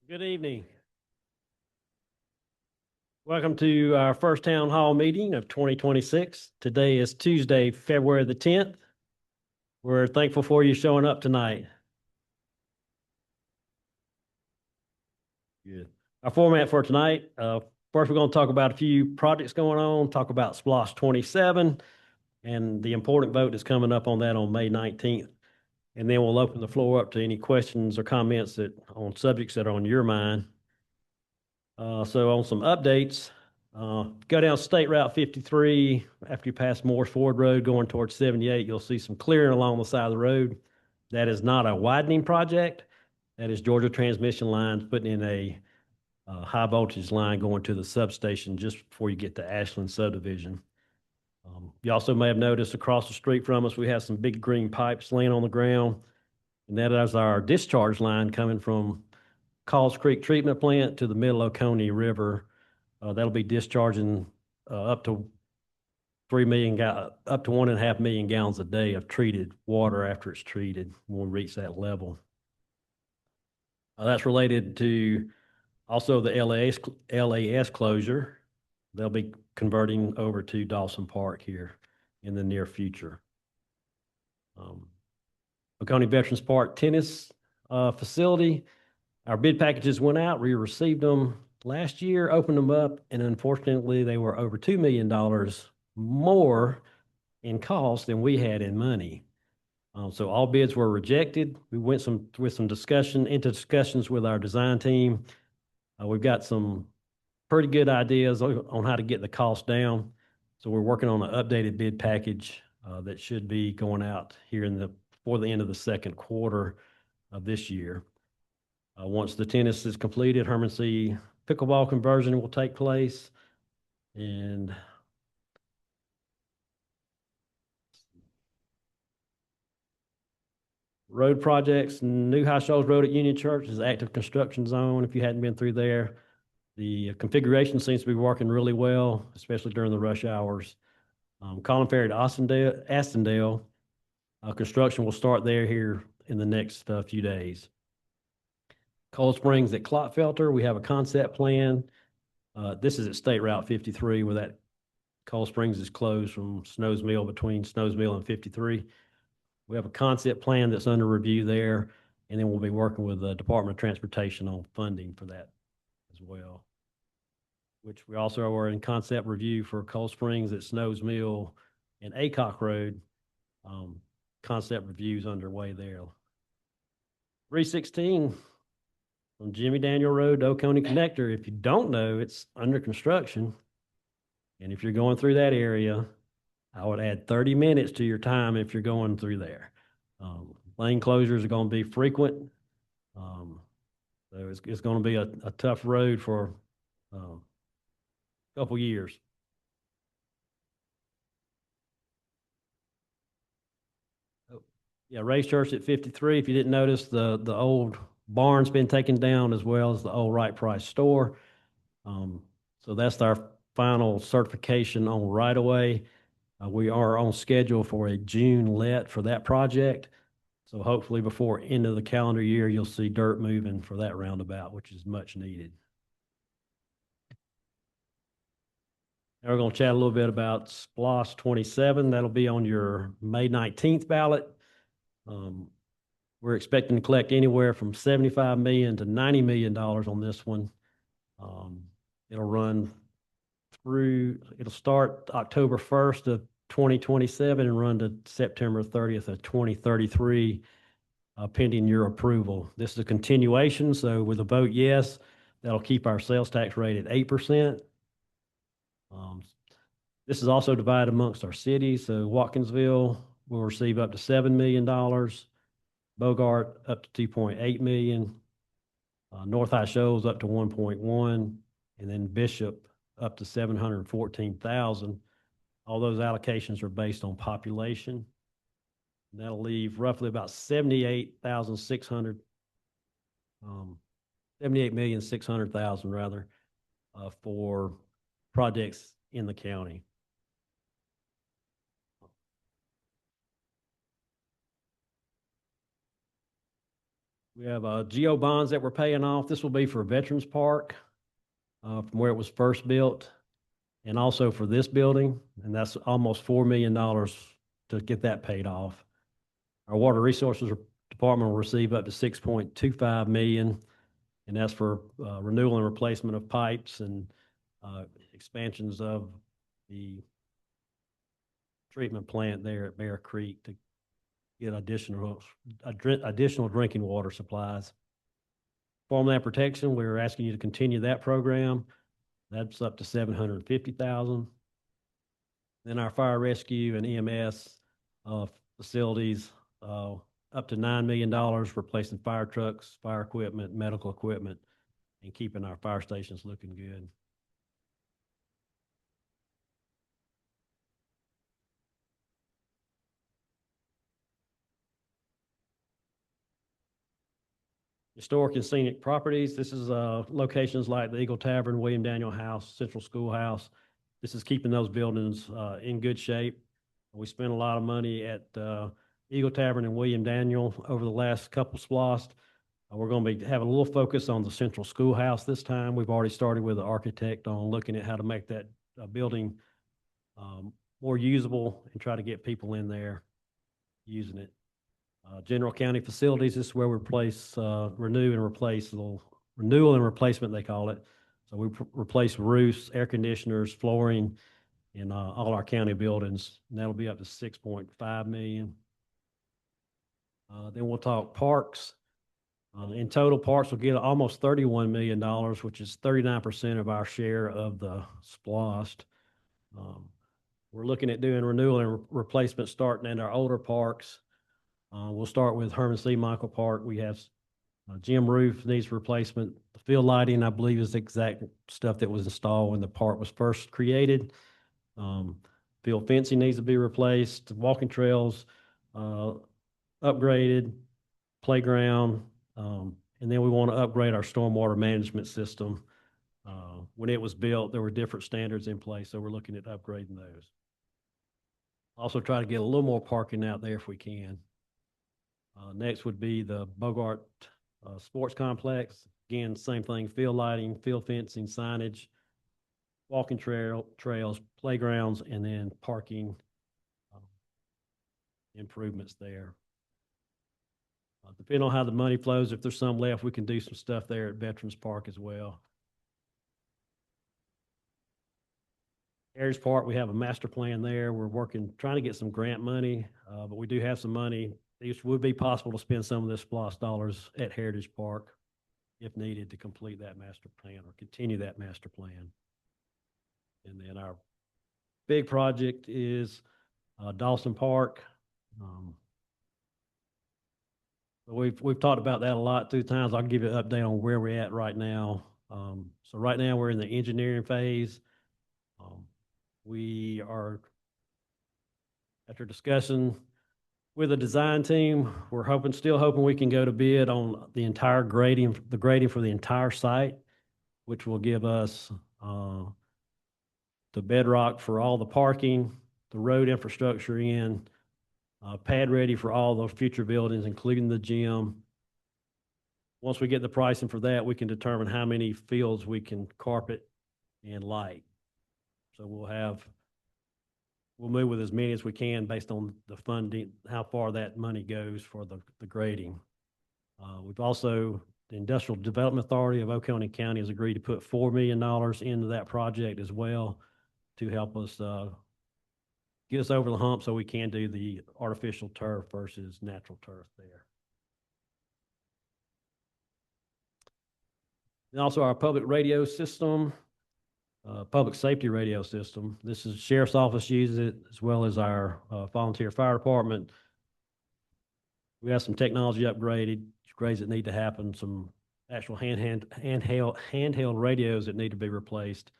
Good evening. Welcome to our first town hall meeting of 2026. Today is Tuesday, February the 10th. We're thankful for you showing up tonight. Good. Our format for tonight, first we're going to talk about a few projects going on, talk about SPLOST 27 and the important vote that's coming up on that on May 19th. And then we'll open the floor up to any questions or comments on subjects that are on your mind. So on some updates, go down State Route 53. After you pass Morris Ford Road going towards 78, you'll see some clearing along the side of the road. That is not a widening project. That is Georgia Transmission Lines putting in a high voltage line going to the substation just before you get to Ashland subdivision. You also may have noticed across the street from us, we have some big green pipes laying on the ground. And that is our discharge line coming from Calls Creek Treatment Plant to the middle Oconee River. That'll be discharging up to 1.5 million gallons a day of treated water after it's treated when we reach that level. That's related to also the LAS closure. They'll be converting over to Dawson Park here in the near future. Oconee Veterans Park tennis facility. Our bid packages went out. We received them last year, opened them up, and unfortunately, they were over $2 million more in cost than we had in money. So all bids were rejected. We went into discussions with our design team. We've got some pretty good ideas on how to get the cost down. So we're working on an updated bid package that should be going out here before the end of the second quarter of this year. Once the tennis is completed, Herman C. pickleball conversion will take place. And road projects, New High Shoals Road at Union Church is active construction zone. If you hadn't been through there, the configuration seems to be working really well, especially during the rush hours. Colin Ferry to Astondale, construction will start there here in the next few days. Cold Springs at Clotfelter, we have a concept plan. This is at State Route 53 where that Cold Springs is closed from Snows Mill, between Snows Mill and 53. We have a concept plan that's under review there, and then we'll be working with the Department of Transportation on funding for that as well, which we also are in concept review for Cold Springs at Snows Mill and Acock Road. Concept reviews underway there. 316 from Jimmy Daniel Road to Oconee Connector. If you don't know, it's under construction. And if you're going through that area, I would add 30 minutes to your time if you're going through there. Lane closures are going to be frequent. So it's going to be a tough road for a couple years. Oh, yeah, Race Church at 53. If you didn't notice, the old barn's been taken down as well as the old Right Price store. So that's our final certification on right of way. We are on schedule for a June let for that project. So hopefully before end of the calendar year, you'll see dirt moving for that roundabout, which is much needed. Now we're going to chat a little bit about SPLOST 27. That'll be on your May 19th ballot. We're expecting to collect anywhere from $75 million to $90 million on this one. It'll start October 1st of 2027 and run to September 30th of 2033, pending your approval. This is a continuation, so with a vote yes, that'll keep our sales tax rate at 8%. This is also divided amongst our cities, so Watkinsville will receive up to $7 million, Bogart up to $2.8 million, North High Shoals up to $1.1, and then Bishop up to $714,000. All those allocations are based on population. And that'll leave roughly about 78,600, 78,600,000 rather, for projects in the county. We have GO bonds that we're paying off. This will be for Veterans Park from where it was first built, and also for this building, and that's almost $4 million to get that paid off. Our Water Resources Department will receive up to 6.25 million, and that's for renewal and replacement of pipes and expansions of the treatment plant there at Bear Creek to get additional drinking water supplies. Farmland protection, we're asking you to continue that program. That's up to 750,000. Then our fire rescue and EMS facilities, up to $9 million, replacing fire trucks, fire equipment, medical equipment, and keeping our fire stations looking good. Historic and scenic properties. This is locations like the Eagle Tavern, William Daniel House, Central Schoolhouse. This is keeping those buildings in good shape. We spent a lot of money at Eagle Tavern and William Daniel over the last couple splost. We're going to be having a little focus on the Central Schoolhouse this time. We've already started with the architect on looking at how to make that building more usable and try to get people in there using it. General county facilities, this is where we replace, renew and replace, renewal and replacement, they call it. So we replace roofs, air conditioners, flooring in all our county buildings, and that'll be up to 6.5 million. Then we'll talk parks. In total, parks will get almost $31 million, which is 39% of our share of the splost. We're looking at doing renewal and replacement starting in our older parks. We'll start with Herman C. Michael Park. We have gym roof needs replacement. The field lighting, I believe, is the exact stuff that was installed when the park was first created. Field fencing needs to be replaced. Walking trails upgraded. Playground, and then we want to upgrade our stormwater management system. When it was built, there were different standards in place, so we're looking at upgrading those. Also try to get a little more parking out there if we can. Next would be the Bogart Sports Complex. Again, same thing, field lighting, field fencing, signage, walking trails, playgrounds, and then parking improvements there. Depending on how the money flows, if there's some left, we can do some stuff there at Veterans Park as well. Heritage Park, we have a master plan there. We're trying to get some grant money, but we do have some money. It would be possible to spend some of this SPLOST dollars at Heritage Park if needed to complete that master plan or continue that master plan. And then our big project is Dawson Park. We've talked about that a lot through times. I'll give you an update on where we're at right now. So right now we're in the engineering phase. We are, after discussion with the design team, we're still hoping we can go to bid on the entire grading for the entire site, which will give us the bedrock for all the parking, the road infrastructure pad ready for all those future buildings, including the gym. Once we get the pricing for that, we can determine how many fields we can carpet and light. So we'll move with as many as we can based on the funding, how far that money goes for the grading. We've also, the Industrial Development Authority of Oconee County has agreed to put $4 million into that project as well to help us get us over the hump so we can do the artificial turf versus natural turf there. And also our public radio system, public safety radio system. This is Sheriff's Office uses it as well as our volunteer fire department. We have some technology upgrades that need to happen, some actual handheld radios that need to be replaced,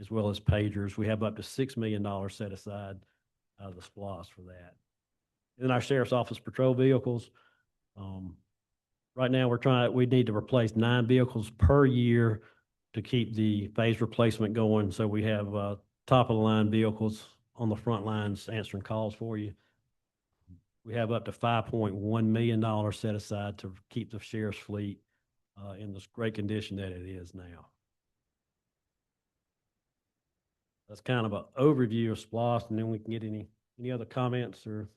as well as pagers. We have up to $6 million set aside out of the SPLOST for that. And then our Sheriff's Office patrol vehicles. Right now we need to replace 9 vehicles per year to keep the phase replacement going. So we have top of the line vehicles on the front lines answering calls for you. We have up to $5.1 million set aside to keep the sheriff's fleet in this great condition that it is now. That's kind of an overview of SPLOST, and then we can get any other comments or.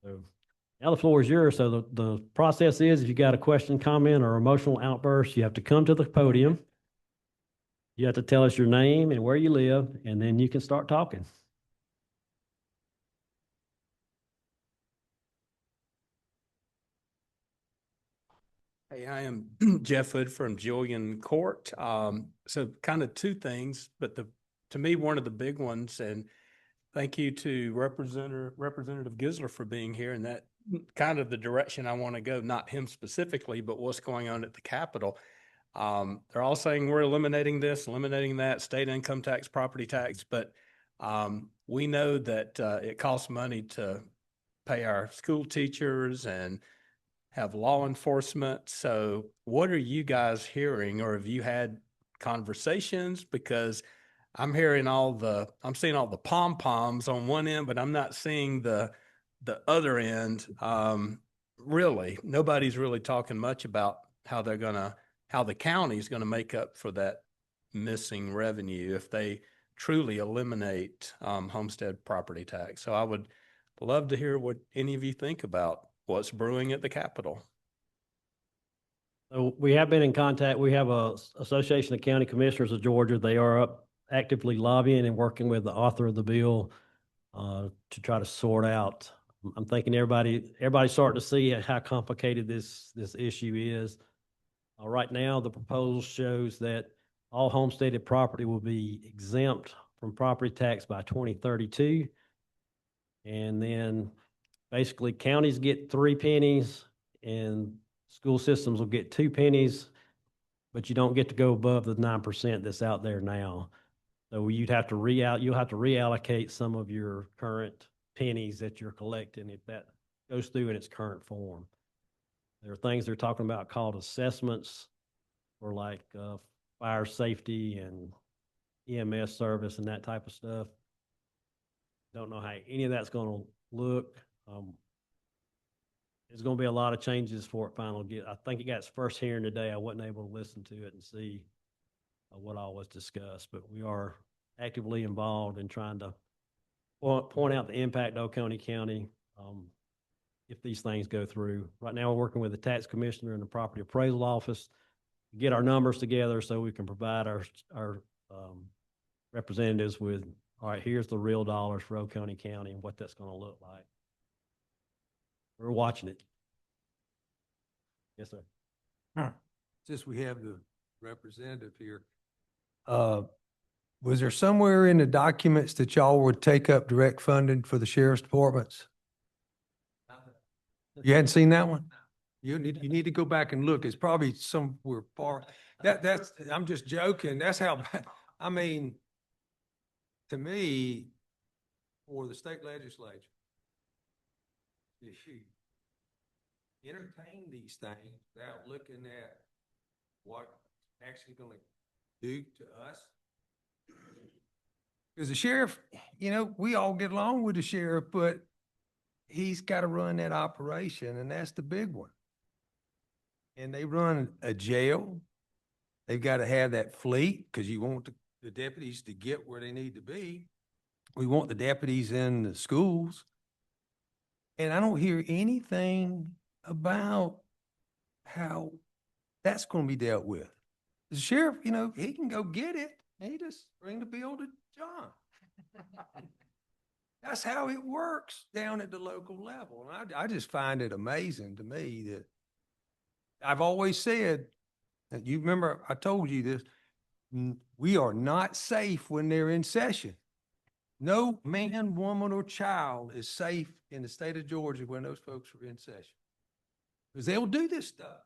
So now the floor is yours. So the process is, if you got a question, comment, or emotional outburst, you have to come to the podium. You have to tell us your name and where you live, and then you can start talking. Hey, I am Jeff Hood from Julian Court. So kind of two things, but to me, one of the big ones, and thank you to Representative Gisler for being here, and that kind of the direction I want to go, not him specifically, but what's going on at the Capitol. They're all saying we're eliminating this, eliminating that, state income tax, property tax, but we know that it costs money to pay our school teachers and have law enforcement. So what are you guys hearing, or have you had conversations? Because I'm seeing all the pom-poms on one end, but I'm not seeing the other end. Really, nobody's really talking much about how the county's gonna make up for that missing revenue if they truly eliminate homestead property tax. So I would love to hear what any of you think about what's brewing at the Capitol. So we have been in contact. We have a Association of County Commissioners of Georgia. They are up actively lobbying and working with the author of the bill to try to sort out. I'm thinking everybody's starting to see how complicated this issue is. Right now, the proposal shows that all homesteaded property will be exempt from property tax by 2032. And then basically counties get 3 pennies and school systems will get 2 pennies, but you don't get to go above the 9% that's out there now. So you'll have to reallocate some of your current pennies that you're collecting if that goes through in its current form. There are things they're talking about called assessments for like fire safety and EMS service and that type of stuff. Don't know how any of that's going to look. There's going to be a lot of changes for it finally. I think it got its first hearing today. I wasn't able to listen to it and see what all was discussed, but we are actively involved in trying to point out the impact of Oconee County if these things go through. Right now, we're working with the tax commissioner and the property appraisal office to get our numbers together so we can provide our representatives with, all right, here's the real dollars for Oconee County and what that's going to look like. We're watching it. Yes, sir. Since we have the representative here, was there somewhere in the documents that y'all would take up direct funding for the sheriff's departments? You hadn't seen that one? You need to go back and look. It's probably somewhere far. I'm just joking. That's how bad. I mean, to me, for the state legislature, if you entertain these things without looking at what actually going to do to us. Because the sheriff, we all get along with the sheriff, but he's got to run that operation, and that's the big one. And they run a jail. They've got to have that fleet because you want the deputies to get where they need to be. We want the deputies in the schools. And I don't hear anything about how that's going to be dealt with. The sheriff, he can go get it. And he just bring the bill to John. That's how it works down at the local level. And I just find it amazing to me that I've always said, that you remember I told you this, we are not safe when they're in session. No man, woman, or child is safe in the state of Georgia when those folks are in session. Because they'll do this stuff.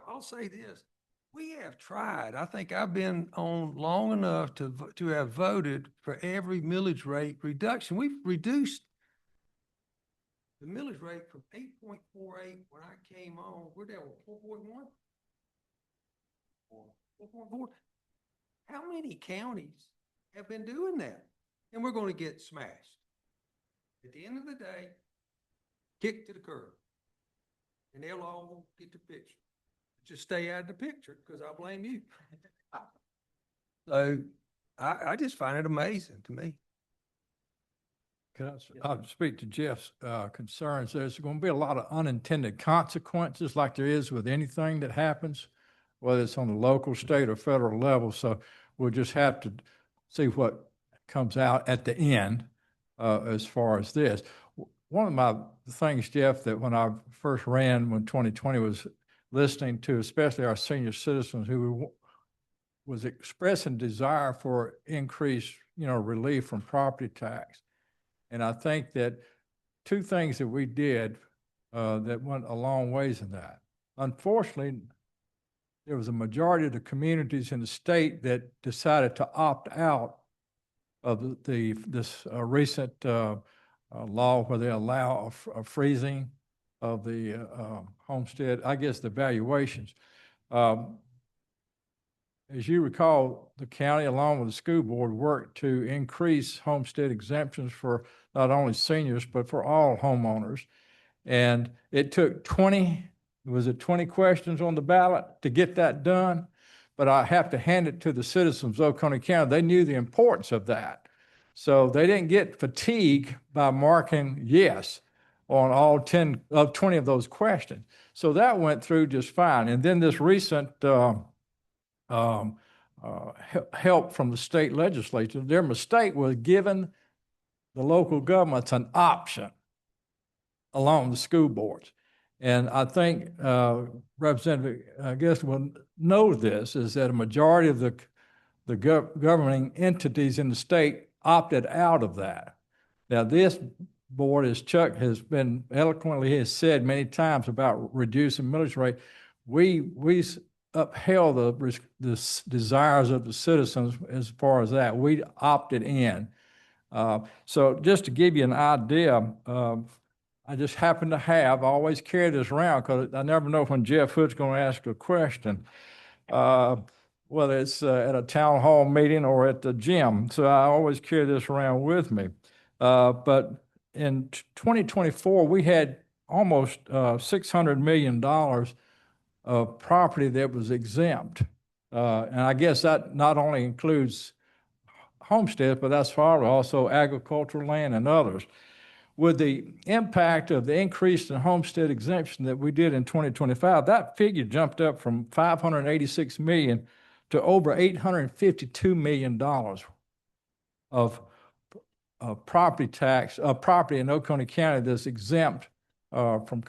I'll say this. We have tried. I think I've been on long enough to have voted for every millage rate reduction. We've reduced the millage rate from 8.48 when I came on. We're down to 4.1. 4.4. How many counties have been doing that? and we're going to get smashed. At the end of the day, kick to the curb. And they'll all get the picture. Just stay out of the picture because I blame you. So I just find it amazing to me. Can I speak to Jeff's concerns? There's going to be a lot of unintended consequences like there is with anything that happens, whether it's on the local, state, or federal level. So we'll just have to see what comes out at the end as far as this. One of my things, Jeff, that when I first ran when 2020 was listening to, especially our senior citizens who was expressing desire for increased, relief from property tax. And I think that two things that we did that went a long ways in that. Unfortunately, there was a majority of the communities in the state that decided to opt out of this recent law where they allow a freezing of the homestead, I guess the valuations. As you recall, the county, along with the school board, worked to increase homestead exemptions for not only seniors, but for all homeowners. And it took 20 questions on the ballot to get that done? But I have to hand it to the citizens of Oconee County. They knew the importance of that. So they didn't get fatigued by marking yes on all 20 of those questions. So that went through just fine. And then this recent help from the state legislature, their mistake was giving the local governments an option along the school boards. And I think Representative Gist will know this, is that a majority of the governing entities in the state opted out of that. Now, this board, as Chuck has been eloquently has said many times about reducing millage rate, we upheld the desires of the citizens as far as that. We opted in. So just to give you an idea, I just happen to I always carry this around because I never know when Jeff Hood's going to ask a question, whether it's at a town hall meeting or at the gym. So I always carry this around with me. But in 2024, we had almost $600 million of property that was exempt. And I guess that not only includes homesteads, but that's also agricultural land and others. With the impact of the increase in homestead exemption that we did in 2025, that figure jumped up from $586 million to over $852 million of property tax, property in Oconee County that's exempt from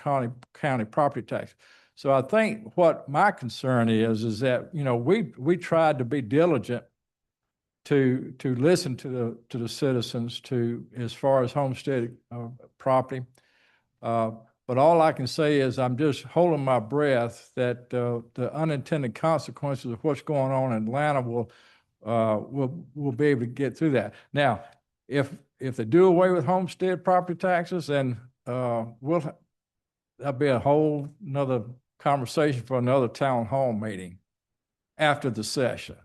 county property tax. So I think what my concern is that, we tried to be diligent to listen to the citizens as far as homestead property. But all I can say is I'm just holding my breath that the unintended consequences of what's going on in Atlanta will be able to get through that. Now, if they do away with homestead property taxes, then that'll be a whole another conversation for another town hall meeting after the session.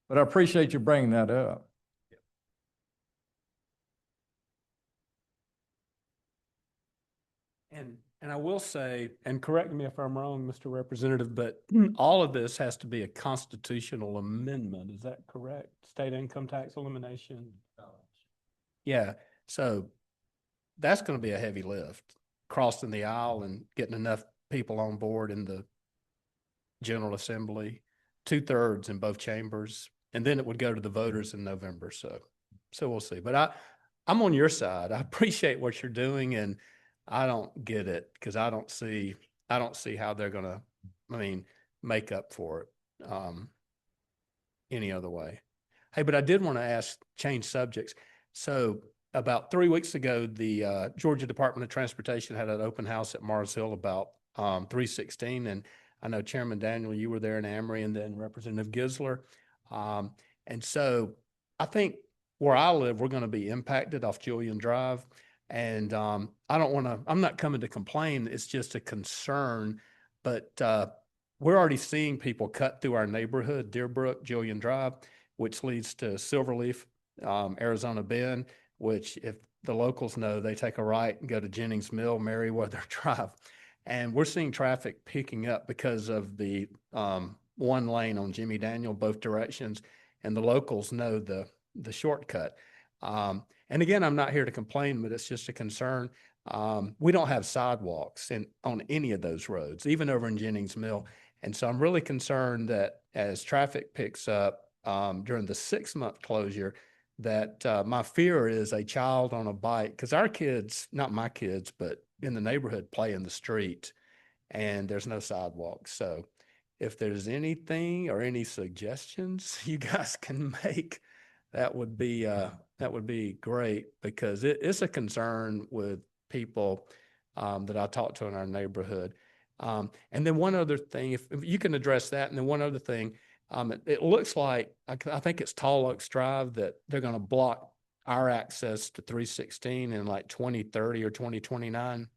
But I appreciate you bringing that up. And I will say, and correct me if I'm wrong, Mr. Representative, but all of this has to be a constitutional amendment. Is that correct? State income tax elimination? Yeah. So that's going to be a heavy lift, crossing the aisle and getting enough people on board in the General Assembly, 2/3 in both chambers. And then it would go to the voters in November. So we'll see. But I'm on your side. I appreciate what you're doing, and I don't get it because I don't see how they're gonna, make up for it any other way. Hey, but I did want to change subjects. So about 3 weeks ago, the Georgia Department of Transportation had an open house at Mars Hill about 316, and I know Chairman Daniel, you were there in Amory, and then Representative Gisler. And so I think where I live, we're going to be impacted off Julian Drive. And I'm not coming to complain. It's just a concern. But we're already seeing people cut through our neighborhood, Deerbrook, Julian Drive, which leads to Silverleaf Arizona Bend, which if the locals know, they take a right and go to Jennings Mill, Meriwether Drive. And we're seeing traffic picking up because of the one lane on Jimmy Daniel, both directions. And the locals know the shortcut. And again, I'm not here to complain, but it's just a concern. We don't have sidewalks on any of those roads, even over in Jennings Mill. And so I'm really concerned that as traffic picks up during the 6-month closure, that my fear is a child on a bike, because our kids, not my kids, but in the neighborhood, play in the street and there's no sidewalks. So if there's anything or any suggestions you guys can make, that would be great, because it's a concern with people that I talk to in our neighborhood. And then one other thing, if you can address that, and then one other thing, it looks like, I think it's Tall Oaks Drive, that they're going to block our access to 316 in like 2030 or 2029.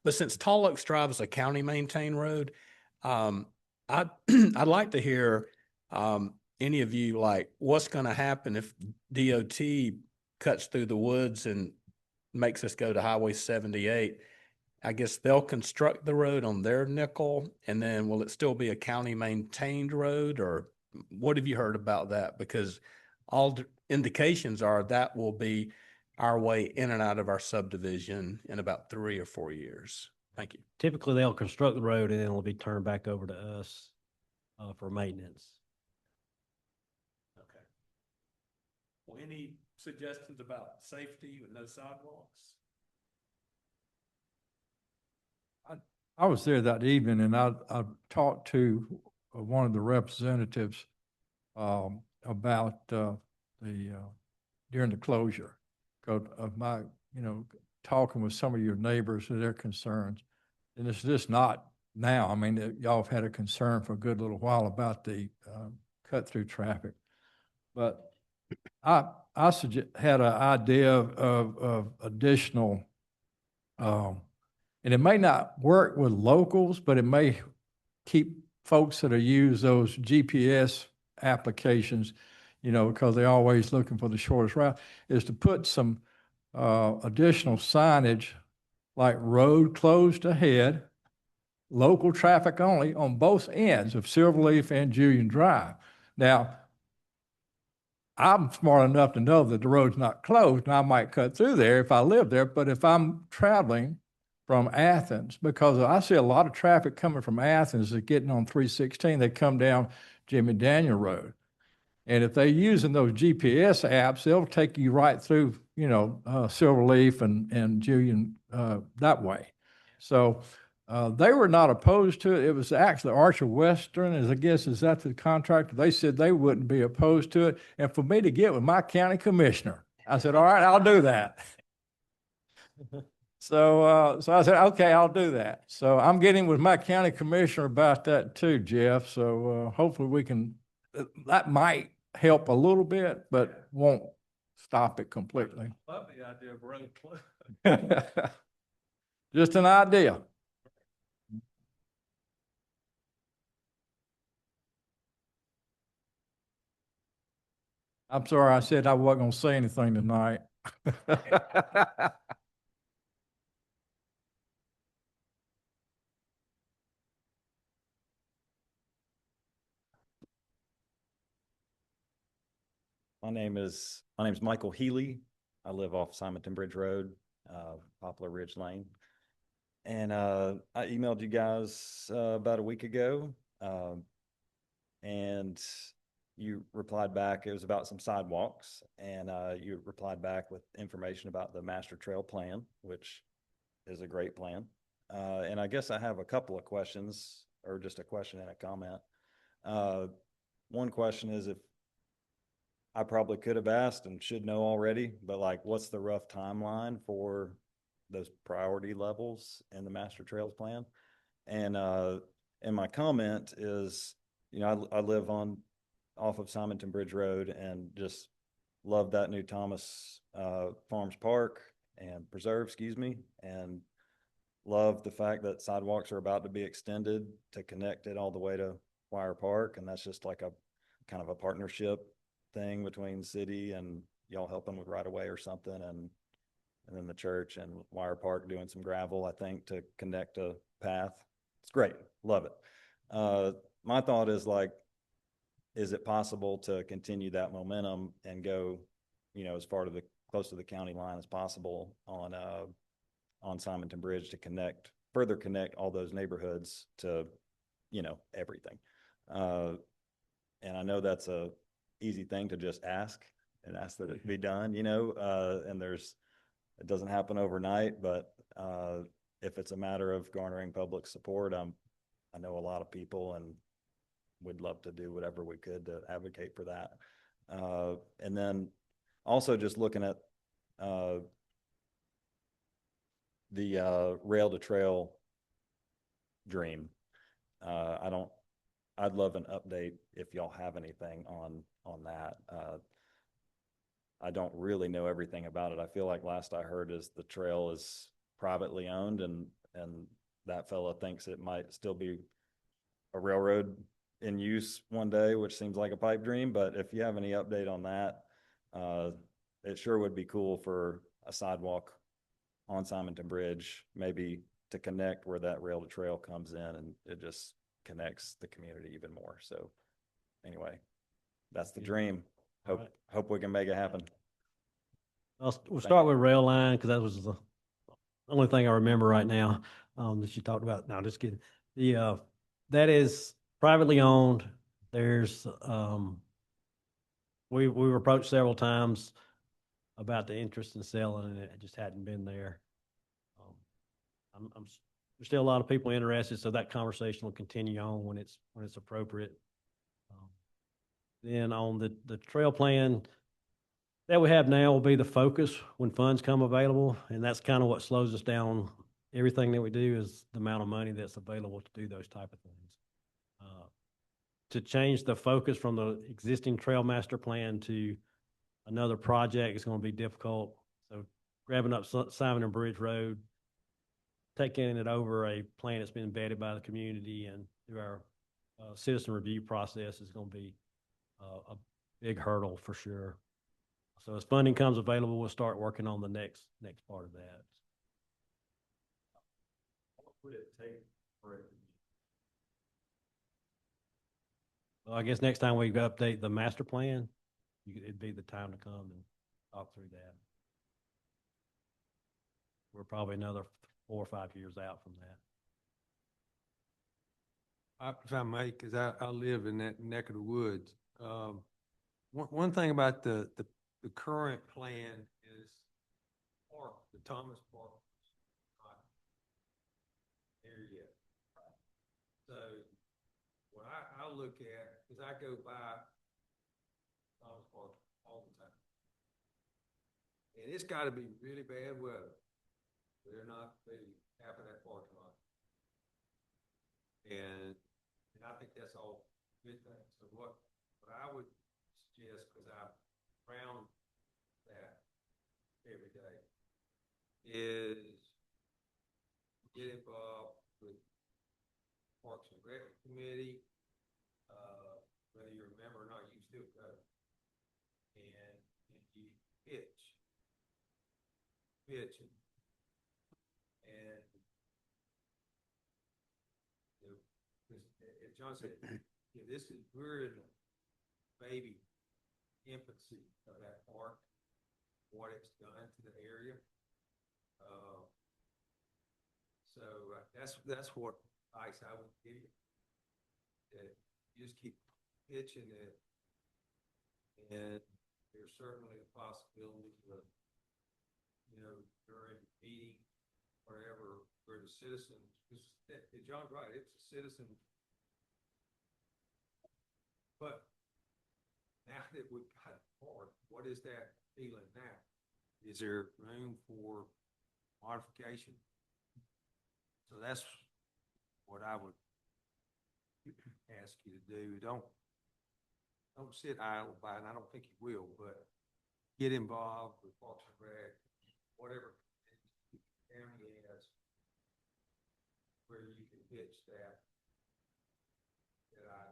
But since Tall Oaks Drive is a county maintained road, I'd I'd like to hear any of you, like, what's going to happen if DOT cuts through the woods and makes us go to Highway 78? I guess they'll construct the road on their nickel, and then will it still be a county maintained road, or what have you heard about that? Because all indications are that will be our way in and out of our subdivision in about 3 or 4 years. Thank you. Typically, they'll construct the road and then it'll be turned back over to us for maintenance. Okay. Well, any suggestions about safety with no sidewalks? I was there that evening and I talked to one of the representatives about during the closure, because of my, talking with some of your neighbors and their concerns. And it's just not now. I mean, y'all have had a concern for a good little while about the cut through traffic. But I had an idea of additional, and it may not work with locals, but it may keep folks that use those GPS applications, because they're always looking for the shortest route, is to put some additional signage like road closed ahead, local traffic only on both ends of Silverleaf and Julian Drive. Now, I'm smart enough to know that the road's not closed, and I might cut through there if I live there. But if I'm traveling from Athens, because I see a lot of traffic coming from Athens that getting on 316, they come down Jimmy Daniel Road. And if they're using those GPS apps, they'll take you right through, Silverleaf and Julian that way. So they were not opposed to it. It was actually Archer Western, is that the contractor? They said they wouldn't be opposed to it. And for me to get with my county commissioner, I said, all right, I'll do that. So I said, okay, I'll do that. So I'm getting with my county commissioner about that too, Jeff. So hopefully we can, that might help a little bit, but won't stop it completely. Love the idea of road closed. Just an idea. I'm sorry, I said I wasn't going to say anything tonight. My name's Michael Healy. I live off Simonton Bridge Road, Poplar Ridge Lane. And I emailed you guys about a week ago, and you replied back. It was about some sidewalks, and you replied back with information about the master trail plan, which is a great plan. And I guess I have a couple of questions, or just a question and a comment. One question is, if I probably could have asked and should know already, but like, what's the rough timeline for those priority levels in the master trails plan? And my comment is, I live off of Simonton Bridge Road and just love that new Thomas Farms Park and Preserve, and love the fact that sidewalks are about to be extended to connect it all the way to Wire Park. And that's just like a kind of a partnership thing between city and y'all helping with right of way or something, and then the church and Wire Park doing some gravel, I think, to connect a path. It's great. Love it. My thought is like, is it possible to continue that momentum and go, as far to the close to the county line as possible on Simonton Bridge to further connect all those neighborhoods to, everything. And I know that's a easy thing to just ask that it be done, and it doesn't happen overnight, but if it's a matter of garnering public support, I know a lot of people and we'd love to do whatever we could to advocate for that. And then also just looking at the rail to trail dream. I'd love an update if y'all have anything on that. I don't really know everything about it. I feel like last I heard is the trail is privately owned and that fella thinks it might still be a railroad in use one day, which seems like a pipe dream. But if you have any update on that, it sure would be cool for a sidewalk on Simonton Bridge, maybe to connect where that rail to trail comes in, and it just connects the community even more. So anyway, that's the dream. Hope we can make it happen. We'll start with rail line because that was the only thing I remember right now that you talked about. No, just kidding. That is privately owned. There's we were approached several times about the interest in selling, and it just hadn't been there. There's still a lot of people interested, so that conversation will continue on when it's appropriate. Then on the trail plan that we have now will be the focus when funds come available, and that's kind of what slows us down. Everything that we do is the amount of money that's available to do those type of things. To change the focus from the existing trail master plan to another project is going to be difficult. So grabbing up Simon and Bridge Road, taking it over a plan that's been vetted by the community and through our citizen review process is going to be a big hurdle for sure. So as funding comes available, we'll start working on the next part of that. What would it take for it? Well, I guess next time we update the master plan, it'd be the time to come and talk through that. We're probably another 4 or 5 years out from that. If I may, because I live in that neck of the woods. One thing about the current plan is the Thomas Park not there yet. So what I look at, because I go by Thomas Park all the time, and it's got to be really bad weather. They're not maybe half of that parking lot, and I think that's all good things. So what I would suggest, because I'm around that every day, is get involved with Parks and Rec Committee, whether you remember or not, you still go, and you pitch, and as John said, we're in the baby infancy of that park, what it's done to the area. So that's what advice I would give you. That you just keep pitching it, and there's certainly a possibility of, during meeting, wherever, where the citizens, John's right, it's a citizen. But now that we've got a park, what is that feeling now? Is there room for modification? So that's what I would ask you to do. Don't sit idle by, and I don't think you will, but get involved with Parks and Rec, whatever the county has, where you can pitch that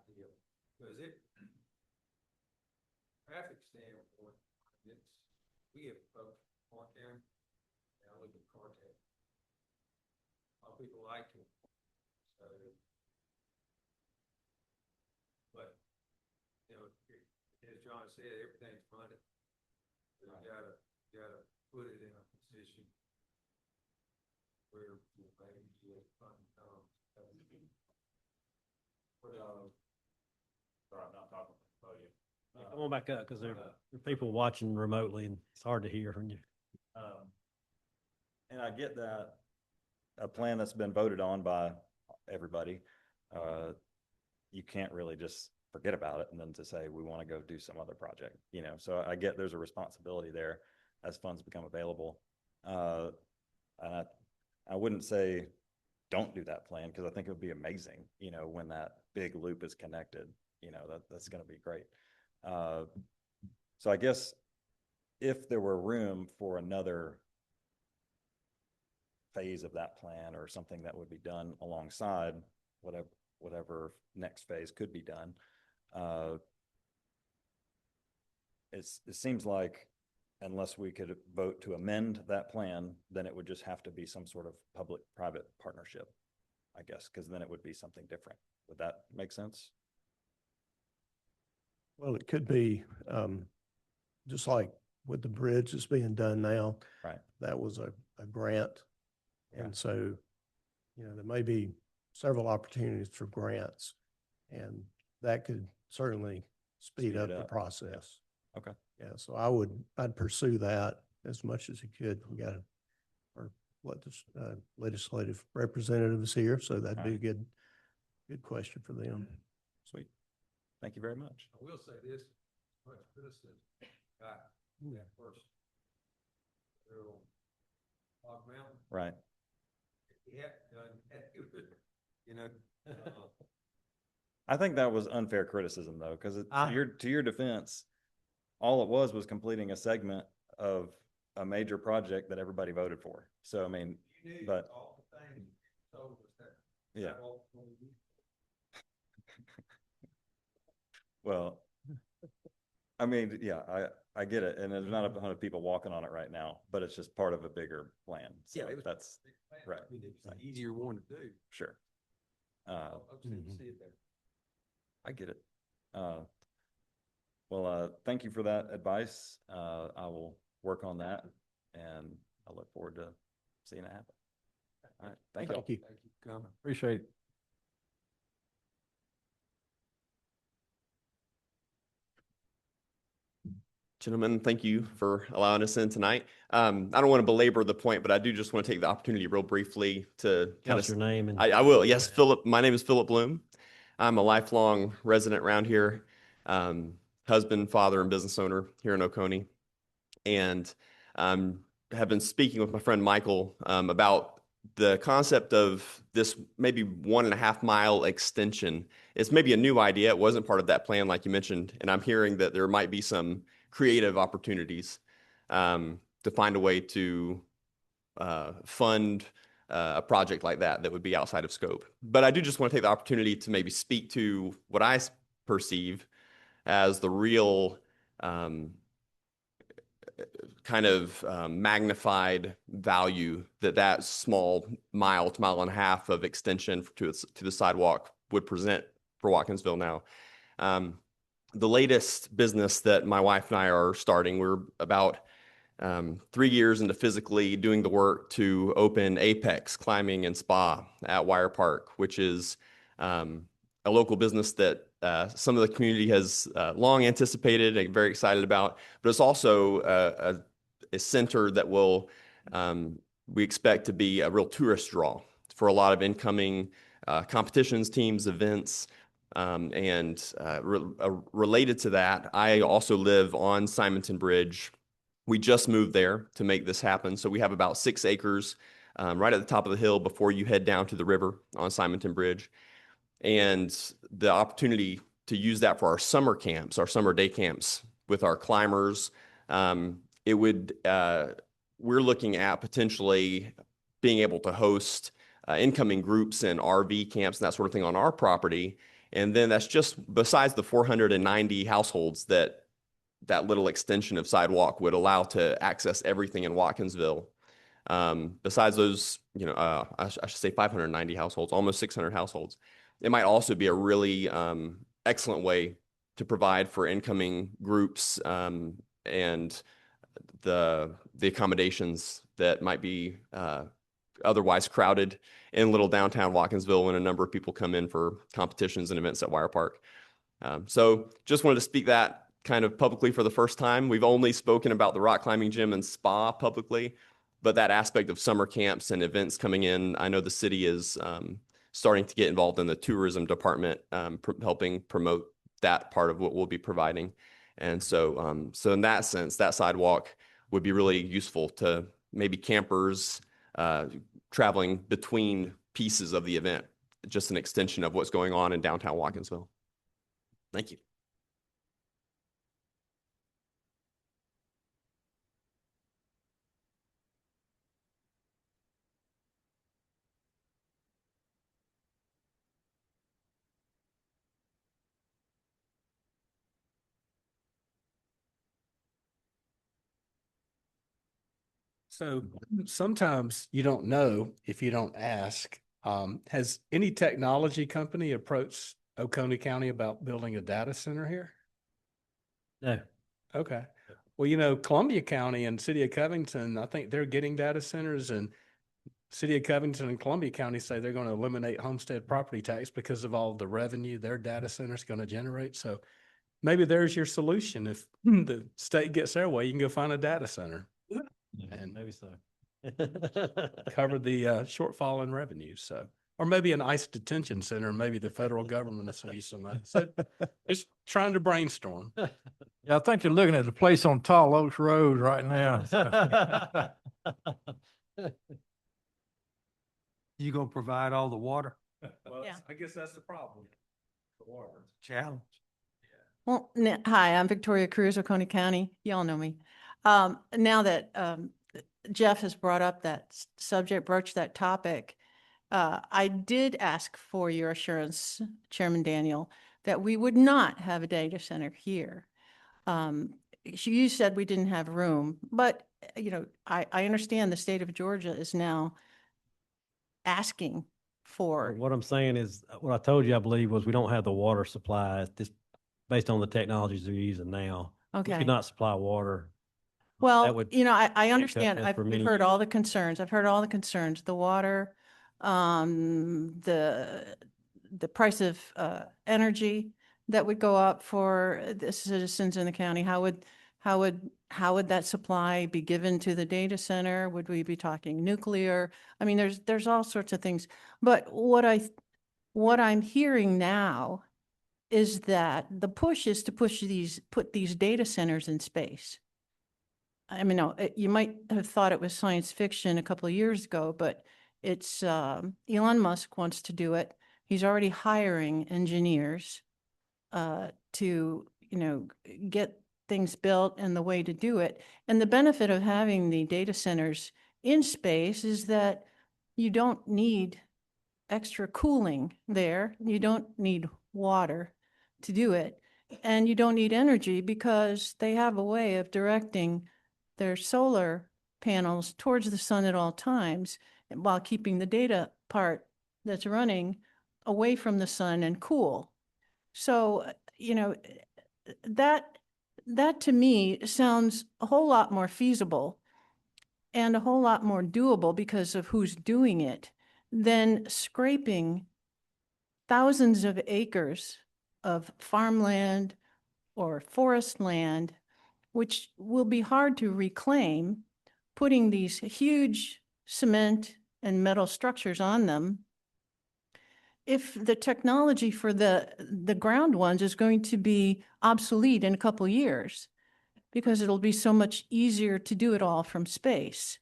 idea. Because traffic standpoint, it's, we have folks park there, now look at car tax. A lot of people like it, so. But, you know, as John said, everything's funded. So you gotta put it in a position where maybe the funding comes. Sorry, I'm not talking about you. Come on back up, because there are people watching remotely and it's hard to hear from you. And I get that a plan that's been voted on by everybody, you can't really just forget about it and then to say, we want to go do some other project, you know? So I get there's a responsibility there as funds become available. And I wouldn't say don't do that plan, because I think it would be amazing, you know, when that big loop is connected, you know, that's going to be great. So I guess if there were room for another phase of that plan or something that would be done alongside whatever next phase could be done, it seems like unless we could vote to amend that plan, then it would just have to be some sort of public-private partnership, I guess, because then it would be something different. Would that make sense? Well, it could be, just like with the bridge that's being done now. Right. That was a grant. Yeah. And so, you know, there may be several opportunities for grants, and that could certainly speed up the process. Okay. Yeah, so I'd pursue that as much as you could. We got our legislative representatives here, so that'd be a good question for them. Sweet. Thank you very much. I will say this, much criticism got that first. Little Log Mountain, Right. if he hadn't done that, it would, you know. I think that was unfair criticism though, because I- to your defense, all it was completing a segment of a major project that everybody voted for. So, I mean, You knew but all the things you told us that. yeah, that all when we- well, I mean, yeah, I get it. And there's not a ton of people walking on it right now, but it's just part of a bigger plan. So Yeah, it was- that's right. I mean, it was the easier one to do. Sure. I'll see it there. I get it. Well, thank you for that advice. I will work on that, and I look forward to seeing it happen. All right. Thank you. Thank you. Thank you for coming. Appreciate it. Gentlemen, thank you for allowing us in tonight. I don't want to belabor the point, but I do just want to take the opportunity real briefly to Tell kind us of. your name and. I will. Yes, Philip. My name is Philip Bloom. I'm a lifelong resident around here, husband, father, and business owner here in Oconee, and have been speaking with my friend Michael about the concept of this maybe 1.5 mile extension. It's maybe a new idea. It wasn't part of that plan, like you mentioned, and I'm hearing that there might be some creative opportunities to find a way to fund a project like that would be outside of scope. But I do just want to take the opportunity to maybe speak to what I perceive as the real kind of magnified value that small mile to 1.5 miles of extension to the sidewalk would present for Watkinsville now. The latest business that my wife and I are starting, we're about 3 years into physically doing the work to open Apex Climbing and Spa at Wire Park, which is a local business that some of the community has long anticipated and very excited about, but it's also a center that will, we expect to be a real tourist draw for a lot of incoming competitions, teams, events. Related to that, I also live on Simonton Bridge. We just moved there to make this happen. So we have about 6 acres right at the top of the hill before you head down to the river on Simonton Bridge. And the opportunity to use that for our summer camps, our summer day camps with our climbers, we're looking at potentially being able to host incoming groups and RV camps and that sort of thing on our property. And then that's just besides the 490 households that that little extension of sidewalk would allow to access everything in Watkinsville. Besides those, I should say 590 households, almost 600 households, it might also be a really excellent way to provide for incoming groups and the accommodations that might be otherwise crowded in little downtown Watkinsville when a number of people come in for competitions and events at Wire Park. So just wanted to speak that kind of publicly for the first time. We've only spoken about the rock climbing gym and spa publicly, but that aspect of summer camps and events coming in, I know the city is starting to get involved in the tourism department, helping promote that part of what we'll be providing. And so, so in that sense, that sidewalk would be really useful to maybe campers traveling between pieces of the event, just an extension of what's going on in downtown Watkinsville. Thank you. So sometimes you don't know if you don't ask. Has any technology company approached Oconee County about building a data center here? No. Okay. Well, Columbia County and City of Covington, I think they're getting data centers, and City of Covington and Columbia County say they're going to eliminate homestead property tax because of all the revenue their data center is going to generate. So maybe there's your solution. If the state gets their way, you can go find a data center and Maybe so. cover the shortfall in revenue. So, or maybe an ICE detention center, maybe the federal government will see some of that. So just trying to brainstorm. Yeah, I think you're looking at the place on Tall Oaks Road right now. You gonna provide all the water? Well, Yeah. I guess that's the problem. The water. Challenge. Well, hi, I'm Victoria Cruz, Oconee County. Y'all know me. Now that Jeff has brought up that subject, broached that topic, I did ask for your assurance, Chairman Daniel, that we would not have a data center here. You said we didn't have room, but I understand the state of Georgia is now asking for. What I'm saying is, what I told you, I believe, was we don't have the water supply this based on the technologies they're using now. We Okay. could not supply water. That Well, would I understand. us I've for many heard all the concerns. I've heard all the concerns, the water, the price of energy that would go up for the citizens in the county. How would that supply be given to the data center? Would we be talking nuclear? I mean, there's all sorts of things. But what I'm hearing now is that the push is to put these data centers in space. I mean, no, you might have thought it was science fiction a couple of years ago, but it's Elon Musk wants to do it. He's already hiring engineers to, get things built and the way to do it. And the benefit of having the data centers in space is that you don't need extra cooling there. You don't need water to do it. And you don't need energy because they have a way of directing their solar panels towards the sun at all times while keeping the data part that's running away from the sun and cool. So, that to me sounds a whole lot more feasible and a whole lot more doable because of who's doing it than scraping thousands of acres of farmland or forest land, which will be hard to reclaim, putting these huge cement and metal structures on them. If the technology for the ground ones is going to be obsolete in a couple of years, because it'll be so much easier to do it all from space.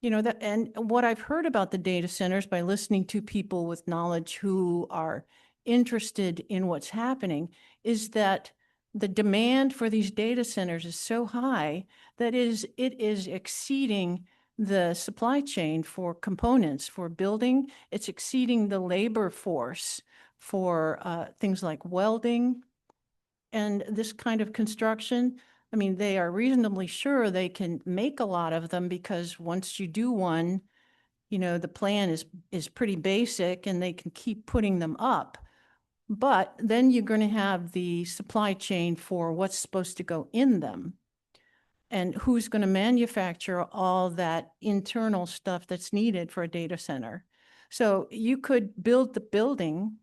And what I've heard about the data centers by listening to people with knowledge who are interested in what's happening is that the demand for these data centers is so high that it is exceeding the supply chain for components for building. It's exceeding the labor force for things like welding and this kind of construction. I mean, they are reasonably sure they can make a lot of them because once you do one, the plan is pretty basic and they can keep putting them up. But then you're going to have the supply chain for what's supposed to go in them. And who's going to manufacture all that internal stuff that's needed for a data center. So you could build the building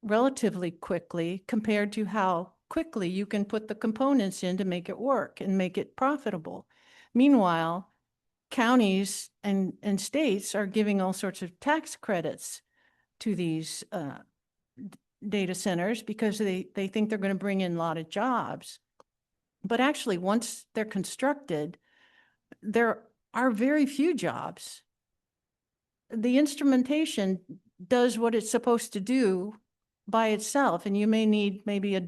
relatively quickly compared to how quickly you can put the components in to make it work and make it profitable. Meanwhile, counties and states are giving all sorts of tax credits to these data centers because they think they're going to bring in a lot of jobs. But actually, once they're constructed, there are very few jobs. The instrumentation does what it's supposed to do by itself, and you may need maybe a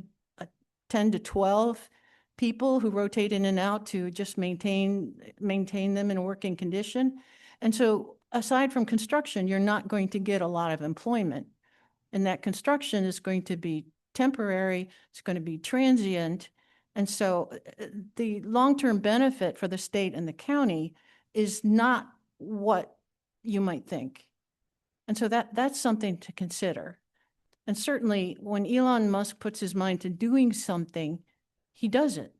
10 to 12 people who rotate in and out to just maintain them in a working condition. And so aside from construction, you're not going to get a lot of employment. And that construction is going to be temporary, it's going to be transient. And so the long-term benefit for the state and the county is not what you might think. And so that's something to consider. And certainly when Elon Musk puts his mind to doing something, he does it.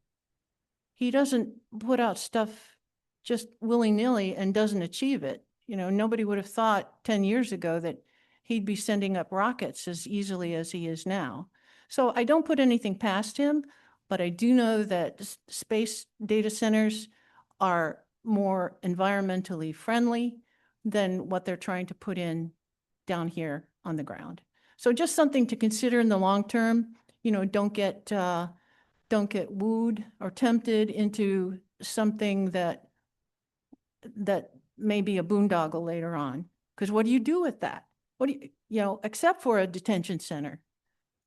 He doesn't put out stuff just willy-nilly and doesn't achieve it. Nobody would have thought 10 years ago that he'd be sending up rockets as easily as he is now. So I don't put anything past him, but I do know that space data centers are more environmentally friendly than what they're trying to put in down here on the ground. So just something to consider in the long term. Don't get wooed or tempted into something that may be a boondoggle later on. Because what do you do with that? What do you, except for a detention center?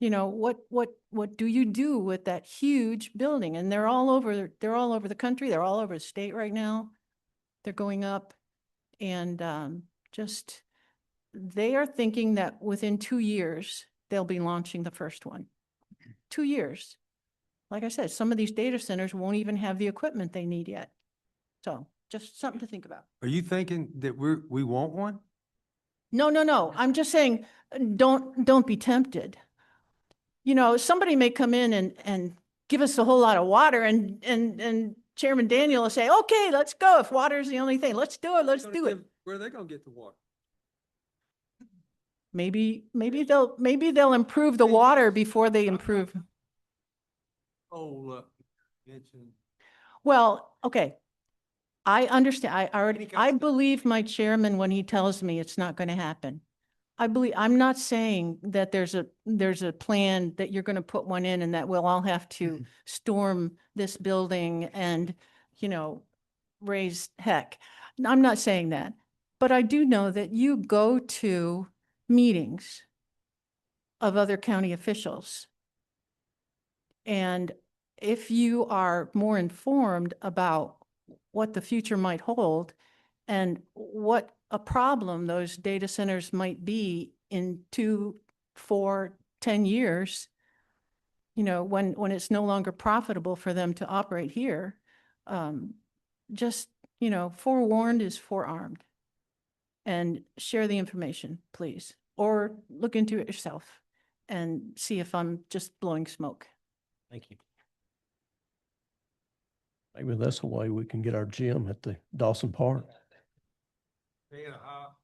What do you do with that huge building? And they're all over the country. They're all over the state right now. They're going up, and they are thinking that within 2 years, they'll be launching the first one. 2 years. Like I said, some of these data centers won't even have the equipment they need yet. So just something to think about. Are you thinking that we want one? No. I'm just saying, don't be tempted. Somebody may come in and give us a whole lot of water and Chairman Daniel will say, okay, let's go. If water is the only thing, let's do it. Let's do it. Where are they going to get the water? Maybe they'll improve the water before they improve. Oh, mention. Well, okay. I understand. I Because- believe my chairman when he tells me it's not going to happen. I'm not saying that there's a plan that you're going to put one in and that we'll all have to storm this building and, raise heck. I'm not saying that, but I do know that you go to meetings of other county officials. And if you are more informed about what the future might hold and what a problem those data centers might be in 2, 4, 10 years, when it's no longer profitable for them to operate here, just, forewarned is forearmed. And share the information, please, or look into it yourself and see if I'm just blowing smoke. Thank you. Maybe that's a way we can get our gym at the Dawson Park. Yeah,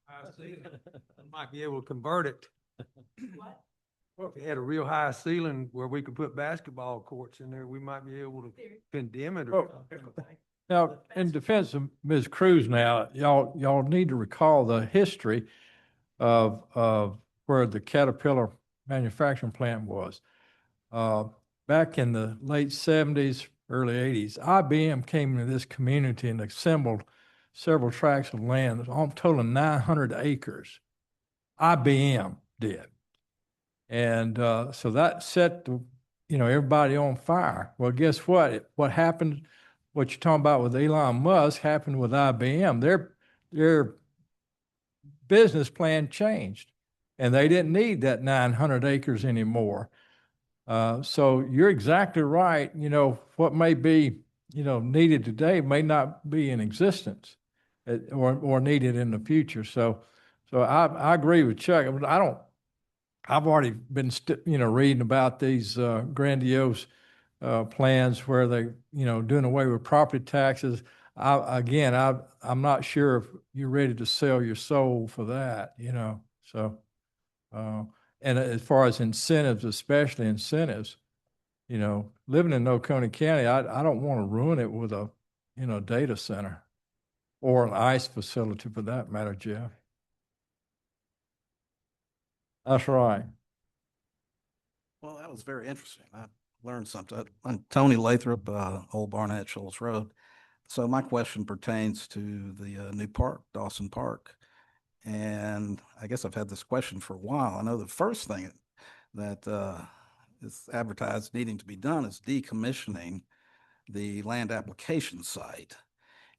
I see it. Might be able to convert it. What? Well, if we had a real high ceiling where we could put basketball courts in there, we might be able to condemn it or something. Now, in defense of Ms. Cruz now, y'all need to recall the history of where the Caterpillar manufacturing plant was. Back in the late 70s, early 80s, IBM came into this community and assembled several tracts of land, on total 900 acres. IBM did. And so that set everybody on fire. Well, guess what? What happened, what you're talking about with Elon Musk happened with IBM. Their business plan changed and they didn't need that 900 acres anymore. So you're exactly right. What may be, needed today may not be in existence or needed in the future. So I agree with Chuck. I mean, I've already been, reading about these grandiose plans where they, doing away with property taxes. I'm not sure if you're ready to sell your soul for that, so. Uh, and as far as incentives, especially incentives, living in Oconee County, I don't want to ruin it with a, data center or an ice facility for that matter, Jeff. That's right. Well, that was very interesting. I learned something. I'm Tony Lathrop, Old Barnett Shoals Road. So my question pertains to the new park, Dawson Park. And I guess I've had this question for a while. I know the first thing that is advertised needing to be done is decommissioning the land application site.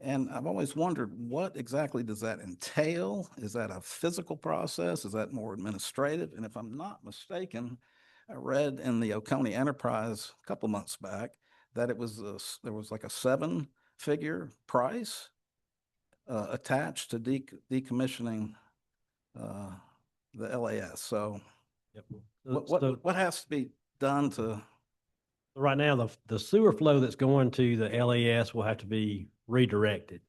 And I've always wondered, what exactly does that entail? Is that a physical process? Is that more administrative? And if I'm not mistaken, I read in the Oconee Enterprise a couple months back that there was like a 7-figure price attached to decommissioning the LAS. So Yep. what has to be done to? Right now, the sewer flow that's going to the LAS will have to be redirected.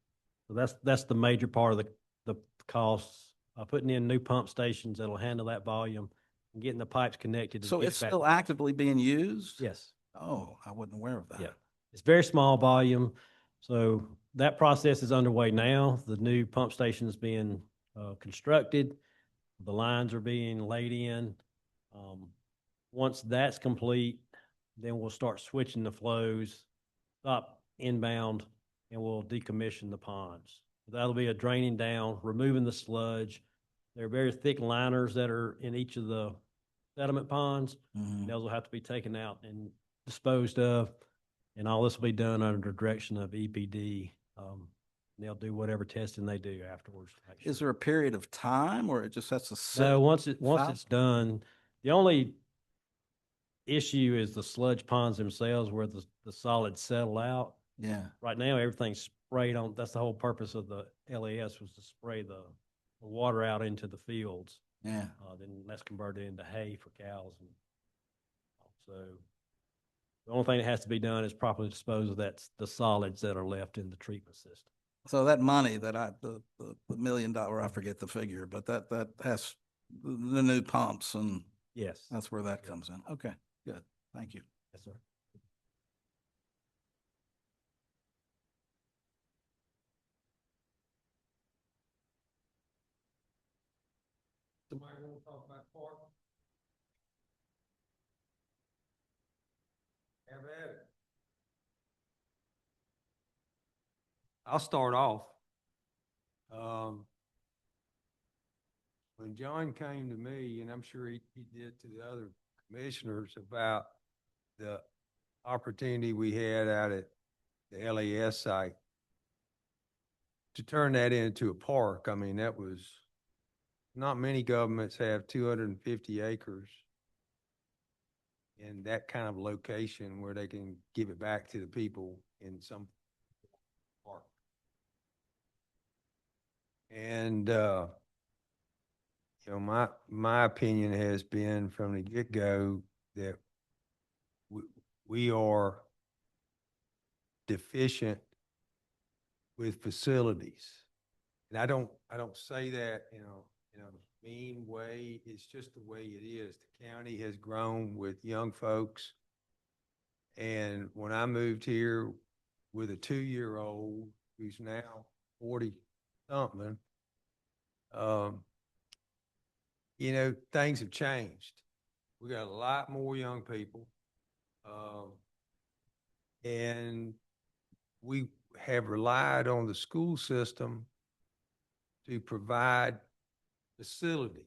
So that's the major part of the costs. Putting in new pump stations that'll handle that volume and getting the pipes connected. So it's still actively being used? Yes. Oh, I wasn't aware of that. Yeah. It's very small volume. So that process is underway now. The new pump station is being constructed. The lines are being laid in. Once that's complete, then we'll start switching the flows, stop inbound, and we'll decommission the ponds. That'll be a draining down, removing the sludge. There are very thick liners that are in each of the sediment ponds. Mhm. Those will have to be taken out and disposed of. And all this will be done under the direction of EPD. They'll do whatever testing they do afterwards. to make Is sure. there a period of time where it just has to sit? No, once it's Stop? done, the only issue is the sludge ponds themselves where the solids settle out. Yeah. Right now, everything's sprayed on. That's the whole purpose of the LAS was to spray the water out into the fields. Yeah. Then that's converted into hay for cows. And so the only thing that has to be done is properly dispose of the solids that are left in the treatment system. So that money that the $1 million, I forget the figure, but that has the new pumps, and Yes. that's where that comes in. Okay, good. Thank you. Yes, sir. Somebody want to talk about park? Have at it. I'll start off. When John came to me, and I'm sure he did to the other commissioners about the opportunity we had out at the LAS site to turn that into a park, I mean, that was, not many governments have 250 acres in that kind of location where they can give it back to the people in some park. And, my opinion has been from the get-go that we are deficient with facilities. And I don't say that, in a mean way. It's just the way it is. The county has grown with young folks. And when I moved here with a 2-year-old who's now 40-something, things have changed. We got a lot more young people. And we have relied on the school system to provide facilities.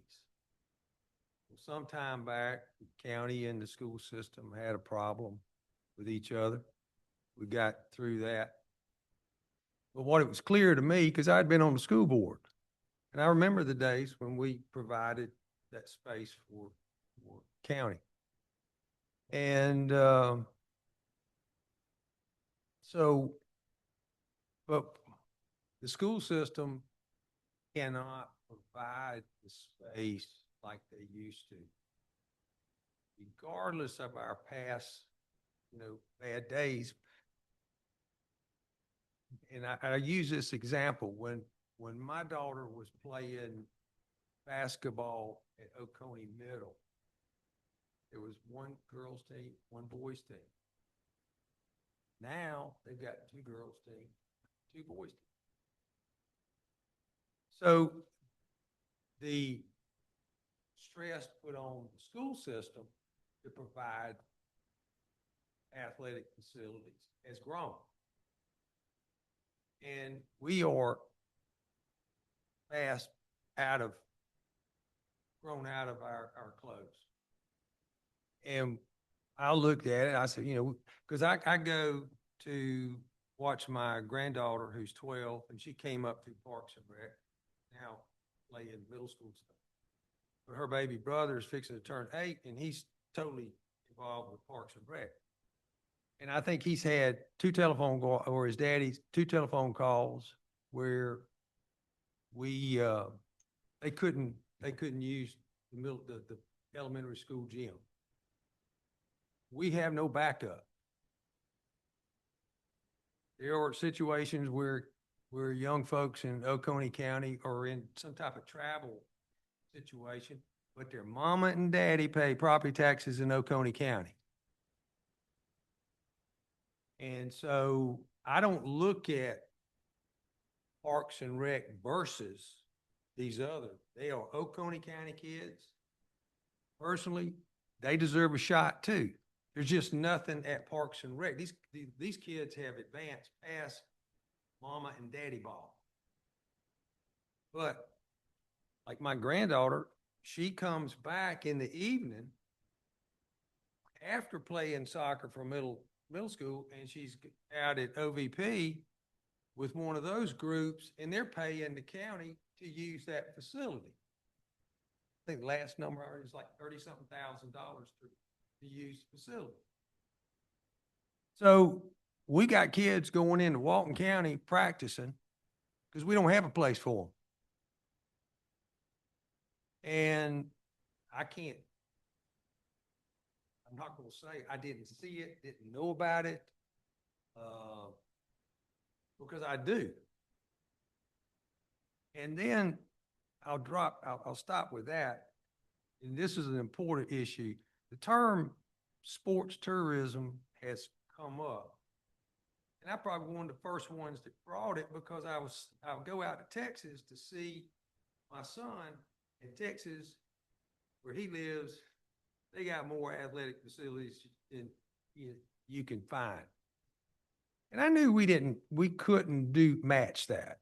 Some time back, the county and the school system had a problem with each other. We got through that. But what it was clear to me, because I'd been on the school board, and I remember the days when we provided that space for county. And, so, but the school system cannot provide the space like they used to. Regardless of our past, bad days. And I use this example when my daughter was playing basketball at Oconee Middle, there was one girls team, one boys team. Now they've got two girls team, two boys team. So the stress put on the school system to provide athletic facilities has grown. And we are fast grown out of our clothes. And I looked at it, I said, because I go to watch my granddaughter who's 12, and she came up through Parks and Rec, now playing middle school stuff. But her baby brother is fixing to turn 8, and he's totally involved with Parks and Rec. And I think he's had two telephone calls where they couldn't use the elementary school gym. We have no backup. There are situations where young folks in Oconee County are in some type of travel situation, but their mama and daddy pay property taxes in Oconee County. And so I don't look at Parks and Rec versus these others. They are Oconee County kids. Personally, they deserve a shot too. There's just nothing at Parks and Rec. These kids have advanced past mama and daddy ball. But like my granddaughter, she comes back in the evening after playing soccer for middle school, and she's out at OVP with one of those groups, and they're paying the county to use that facility. I think the last number I heard is like $30-something thousand to use the facility. So we got kids going into Walton County practicing because we don't have a place for them. And I'm not going to say I didn't see it, didn't know about it, because I do. And then I'll stop with that. And this is an important issue. The term sports tourism has come up. And I probably one of the first ones that brought it because I would go out to Texas to see my son in Texas where he lives. They got more athletic facilities than you can find. And I knew we couldn't match that.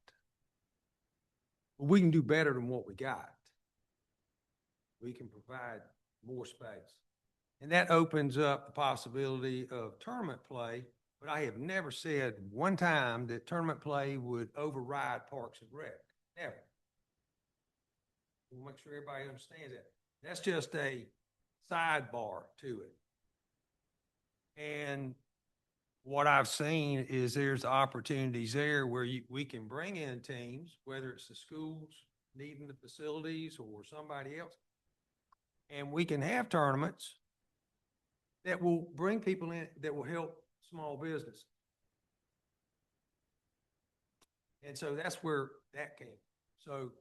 But we can do better than what we got. We can provide more space. And that opens up the possibility of tournament play, but I have never said one time that tournament play would override Parks and Rec, ever. We'll make sure everybody understands that. That's just a sidebar to it. And what I've seen is there's opportunities there where we can bring in teams, whether it's the schools needing the facilities or somebody else, and we can have tournaments that will bring people in that will help small business. And so that's where that came. So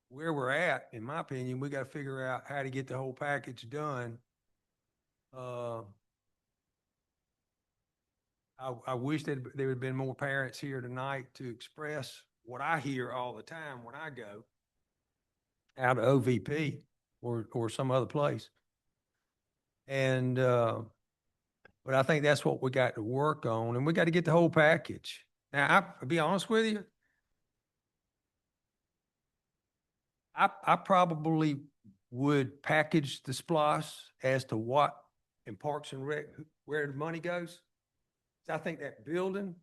where we're at, in my opinion, we got to figure out how to get the whole package done. I wish that there would have been more parents here tonight to express what I hear all the time when I go out of OVP or some other place. And, but I think that's what we got to work on, and we got to get the whole package. Now, I'll be honest with you. I probably would package the SPLOS as to what in Parks and Rec, where the money goes. I think that building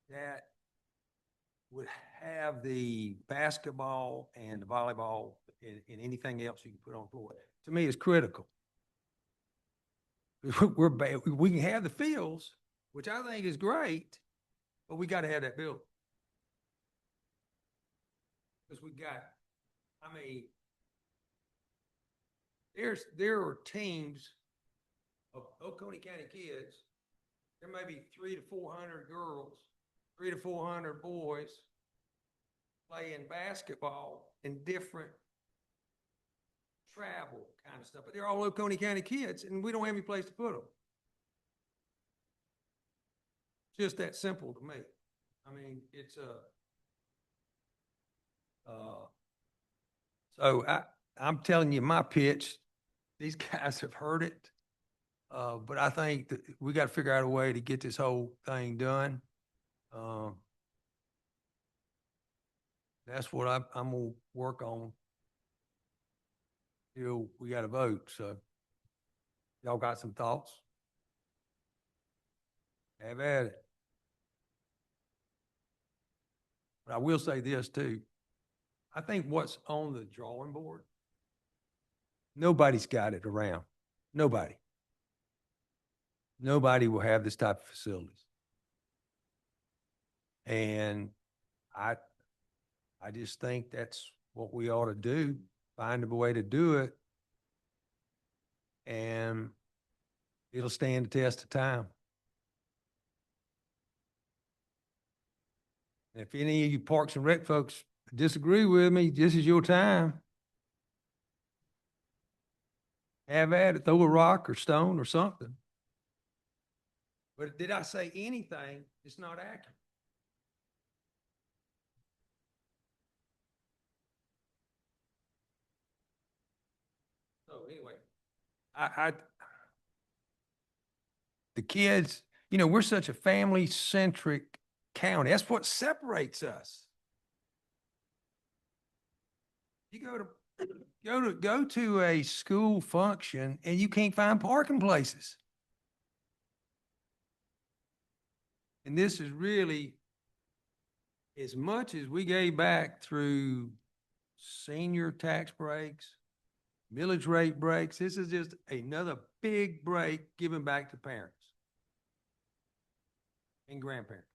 that would have the basketball and the volleyball and anything else you can put on the floor. to me is critical. We're bad. We can have the fields, which I think is great, but we got to have that building. Because we got, I mean, there are teams of Oconee County kids. There may be 300 to 400 girls, 300 to 400 boys playing basketball in different travel kind of stuff, but they're all Oconee County kids, and we don't have any place to put them. Just that simple to me. I mean, it's so I'm telling you my pitch. These guys have heard it, but I think that we got to figure out a way to get this whole thing done. That's what I'm gonna work on. We got to vote. So, y'all got some thoughts? Have at it. But I will say this too. I think what's on the drawing board, nobody's got it around. Nobody. Nobody will have this type of facilities. And I just think that's what we ought to do, find a way to do it. And it'll stand the test of time. And if any of you Parks and Rec folks disagree with me, this is your time. Have at it, throw a rock or stone or something. But did I say anything? It's not accurate. So anyway, the kids, we're such a family-centric county. That's what separates us. You go to a school function and you can't find parking places. And this is really, as much as we gave back through senior tax breaks, millage rate breaks, this is just another big break given back to parents and grandparents.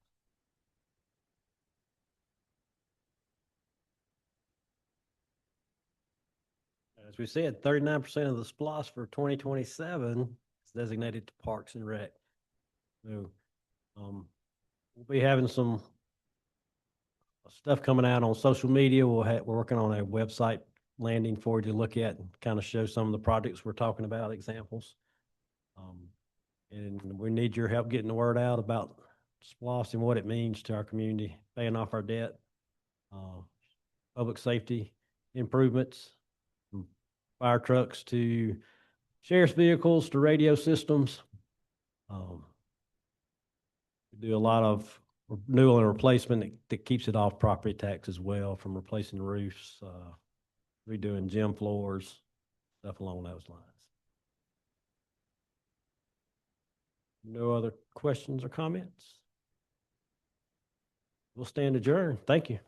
As we said, 39% of the SPOS for 2027 is designated to Parks and Rec. So, we'll be having some stuff coming out on social media. We're working on a website landing for you to look at and kind of show some of the projects we're talking about, examples. And we need your help getting the word out about SPOS and what it means to our community, paying off our debt, public safety improvements, from fire trucks to sheriff's vehicles to radio systems. We do a lot of renewal and replacement that keeps it off property tax as well, from replacing roofs, redoing gym floors, stuff along those lines. No other questions or comments? We'll stand adjourned. Thank you.